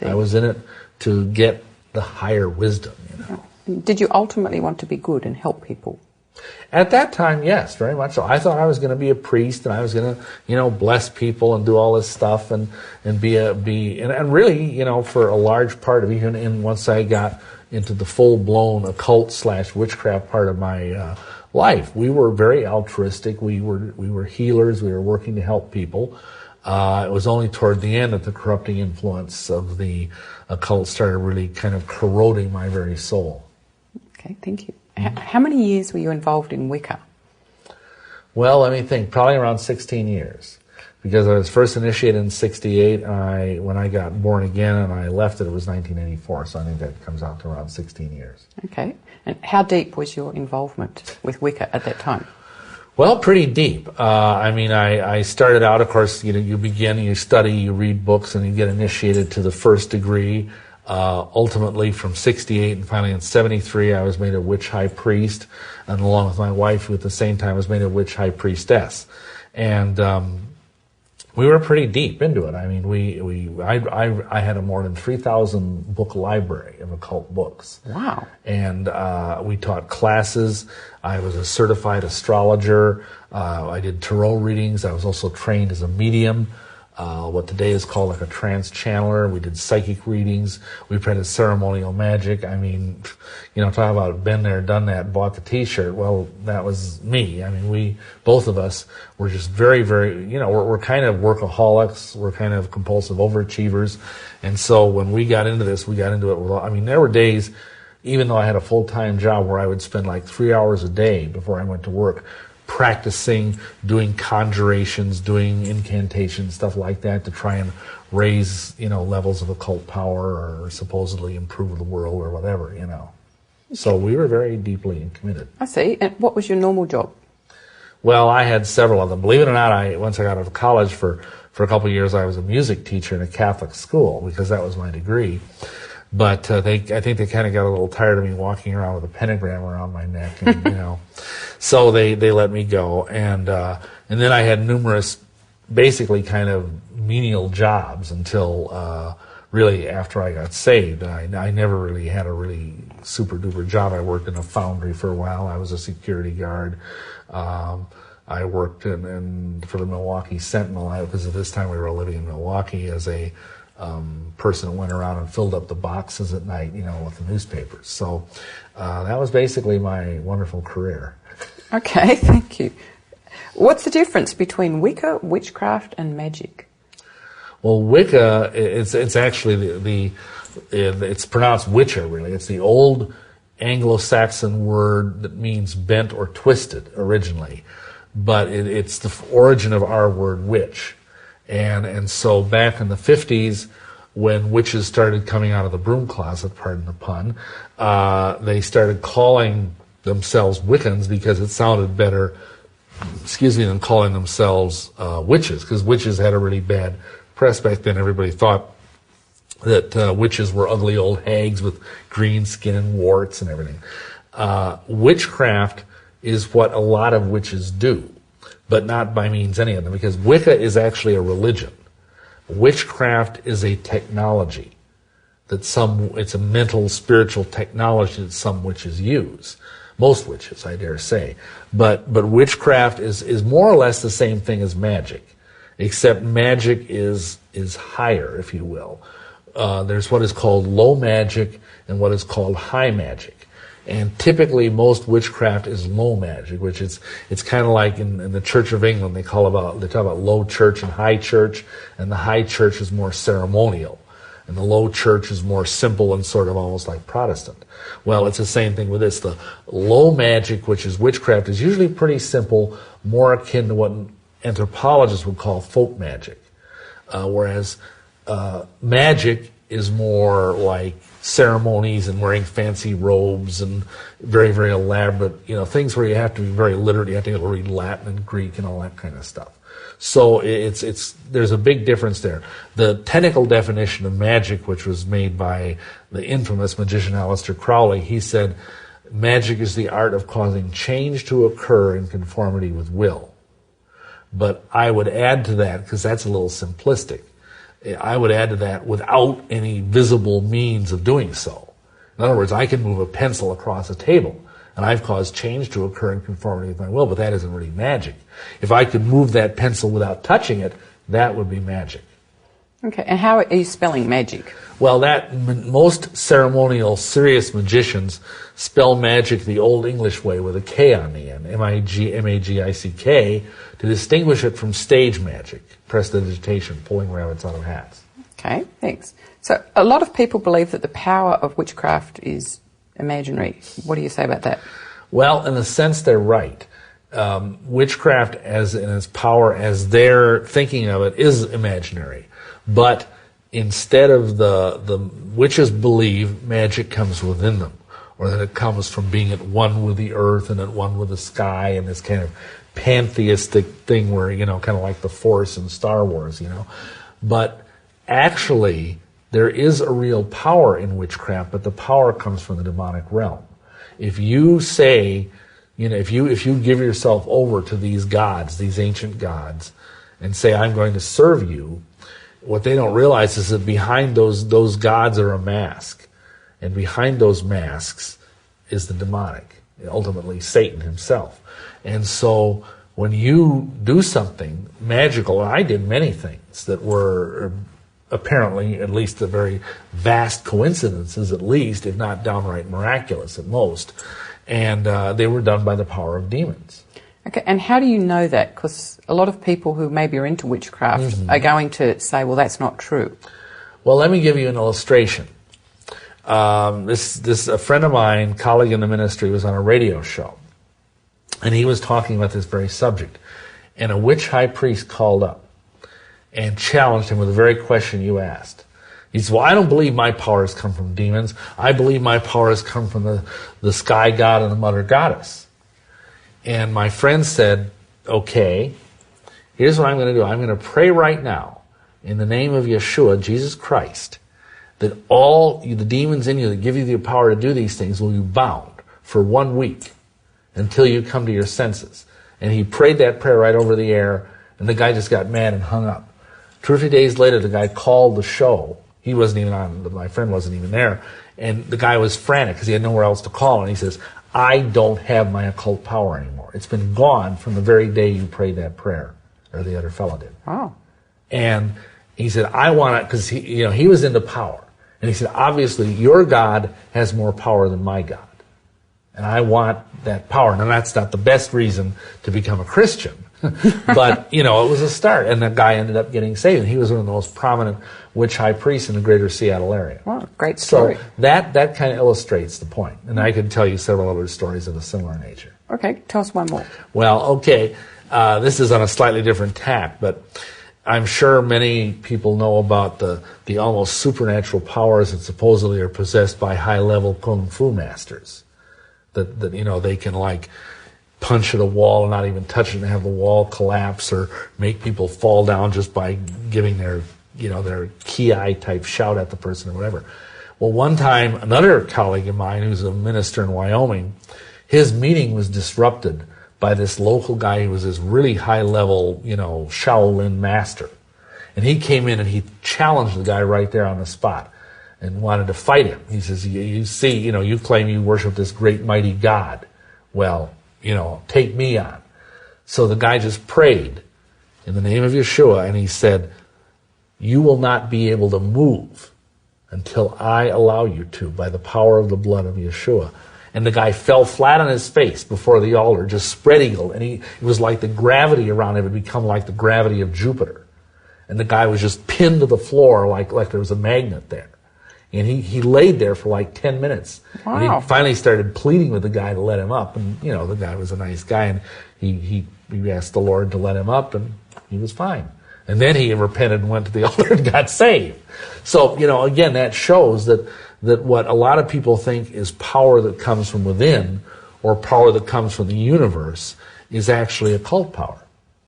I was in it to get the higher wisdom, Did you ultimately want to be good and help people? At that time, yes, very much so. I thought I was going to be a priest, and I was going to, bless people and do all this stuff, and really, for a large part of even once I got into the full-blown occult/witchcraft part of my life, we were very altruistic. We were healers. We were working to help people. It was only toward the end that the corrupting influence of the occult started really kind of corroding my very soul. Okay, thank you. How many years were you involved in Wicca? Well, let me think. Probably around 16 years. Because I was first initiated in 68. When I got born again and I left it was 1984. So I think that comes out to around 16 years. Okay. And how deep was your involvement with Wicca at that time? Well, pretty deep. I started out, of course, you begin, you study, you read books, and you get initiated to the first degree. Ultimately, from 68 and finally in 73, I was made a witch high priest, and along with my wife, who at the same time was made a witch high priestess. And we were pretty deep into it. I mean, I had a more than 3,000 book library of occult books. Wow! And we taught classes. I was a certified astrologer. I did tarot readings. I was also trained as a medium. What today is called like a trance channeler. We did psychic readings. We printed ceremonial magic. I mean, talk about been there, done that, bought the T-shirt. Well, that was me. I mean, both of us were just very, very, we're kind of workaholics. We're kind of compulsive overachievers. And so when we got into this, we got into it with, there were days, even though I had a full-time job, where I would spend like 3 hours a day before I went to work practicing, doing conjurations, doing incantations, stuff like that, to try and raise, levels of occult power or supposedly improve the world or whatever, So we were very deeply committed. I see. And what was your normal job? Well, I had several of them. Believe it or not, once I got out of college, for a couple of years, I was a music teacher in a Catholic school because that was my degree. But I think they kind of got a little tired of me walking around with a pentagram around my neck, and, so they let me go. And then I had numerous, basically kind of menial jobs until really after I got saved. I never really had a really super duper job. I worked in a foundry for a while. I was a security guard. I worked for the Milwaukee Sentinel, because at this time we were living in Milwaukee, as a person who went around and filled up the boxes at night, with the newspapers. So that was basically my wonderful career. Okay, thank you. What's the difference between Wicca, witchcraft, and magic? Well, Wicca, it's actually it's pronounced witcher, really. It's the old Anglo-Saxon word that means bent or twisted originally, but it's the origin of our word witch. And so back in the 50s, when witches started coming out of the broom closet, pardon the pun, they started calling themselves Wiccans because it sounded better, than calling themselves witches, because witches had a really bad press back then. Everybody thought that witches were ugly old hags with green skin and warts and everything. Witchcraft is what a lot of witches do, but not by means any of them, because Wicca is actually a religion. Witchcraft is a technology it's a mental, spiritual technology that some witches use. Most witches, I dare say. But witchcraft is more or less the same thing as magic, except magic is higher, if you will. There's what is called low magic and what is called high magic. And typically most witchcraft is low magic, which it's kind of like in the Church of England, they talk about low church and high church, and the high church is more ceremonial, and the low church is more simple and sort of almost like Protestant. Well, it's the same thing with this. The low magic, which is witchcraft, is usually pretty simple, more akin to what anthropologists would call folk magic, whereas magic is more like ceremonies and wearing fancy robes and very, very elaborate, things where you have to be very literate. You have to be able to read Latin and Greek and all that kind of stuff. So there's a big difference there. The technical definition of magic, which was made by the infamous magician Aleister Crowley, he said, magic is the art of causing change to occur in conformity with will. But I would add to that, because that's a little simplistic, I would add to that, without any visible means of doing so. In other words, I can move a pencil across a table, and I've caused change to occur in conformity with my will, but that isn't really magic. If I could move that pencil without touching it, that would be magic. Okay, and how are you spelling magic? Well, most ceremonial, serious magicians spell magic the old English way with a K on the end, M-A-G-I-C-K, to distinguish it from stage magic, prestidigitation, pulling rabbits out of hats. Okay, thanks. So a lot of people believe that the power of witchcraft is imaginary. What do you say about that? Well, in a sense, they're right. Witchcraft, as in its power, as they're thinking of it, is imaginary. But instead of the witches believe magic comes within them, or that it comes from being at one with the earth and at one with the sky, and this kind of pantheistic thing where, kind of like the Force in Star Wars, But actually, there is a real power in witchcraft, but the power comes from the demonic realm. If you say, if you give yourself over to these gods, these ancient gods, and say, I'm going to serve you, what they don't realize is that behind those gods are a mask. And behind those masks is the demonic, ultimately Satan himself. And so when you do something magical, and I did many things that were apparently, at least the very vast coincidences, at least, if not downright miraculous at most, and they were done by the power of demons. Okay, and how do you know that? Because a lot of people who maybe are into witchcraft are going to say, well, that's not true. Well, let me give you an illustration. A friend of mine, colleague in the ministry, was on a radio show, and he was talking about this very subject. And a witch high priest called up and challenged him with the very question you asked. He said, well, I don't believe my power has come from demons. I believe my power has come from the sky god and the mother goddess. And my friend said, okay, here's what I'm going to do. I'm going to pray right now in the name of Yeshua, Jesus Christ, that all the demons in you that give you the power to do these things will be bound for 1 week until you come to your senses. And he prayed that prayer right over the air, and the guy just got mad and hung up. 2 or 3 days later, the guy called the show. He wasn't even on, my friend wasn't even there. And the guy was frantic because he had nowhere else to call. And he says, I don't have my occult power anymore. It's been gone from the very day you prayed that prayer, or the other fellow did. Wow. And he said, I want it, because he was into power. And he said, obviously, your God has more power than my God. And I want that power. Now, that's not the best reason to become a Christian. But, it was a start. And the guy ended up getting saved. And he was one of the most prominent witch high priests in the greater Seattle area. Wow, great story. So that kind of illustrates the point. And I could tell you several other stories of a similar nature. Okay, tell us one more. Well, okay. This is on a slightly different tack, but I'm sure many people know about the almost supernatural powers that supposedly are possessed by high-level kung fu masters. That they can, like, punch at a wall and not even touch it and have the wall collapse, or make people fall down just by giving their ki type shout at the person or whatever. Well, one time, another colleague of mine who's a minister in Wyoming, his meeting was disrupted by this local guy who was this really high-level, Shaolin master. And he came in and he challenged the guy right there on the spot and wanted to fight him. He says, you see, you claim you worship this great mighty God. Well, take me on. So the guy just prayed in the name of Yeshua, and he said, you will not be able to move until I allow you to, by the power of the blood of Yeshua. And the guy fell flat on his face before the altar, just spread-eagled, and it was like the gravity around him had become like the gravity of Jupiter. And the guy was just pinned to the floor like there was a magnet there. And he laid there for like 10 minutes. Wow. And he finally started pleading with the guy to let him up. And, the guy was a nice guy. And he asked the Lord to let him up, and he was fine. And then he repented and went to the altar and got saved. So, again, that shows that what a lot of people think is power that comes from within, or power that comes from the universe, is actually occult power.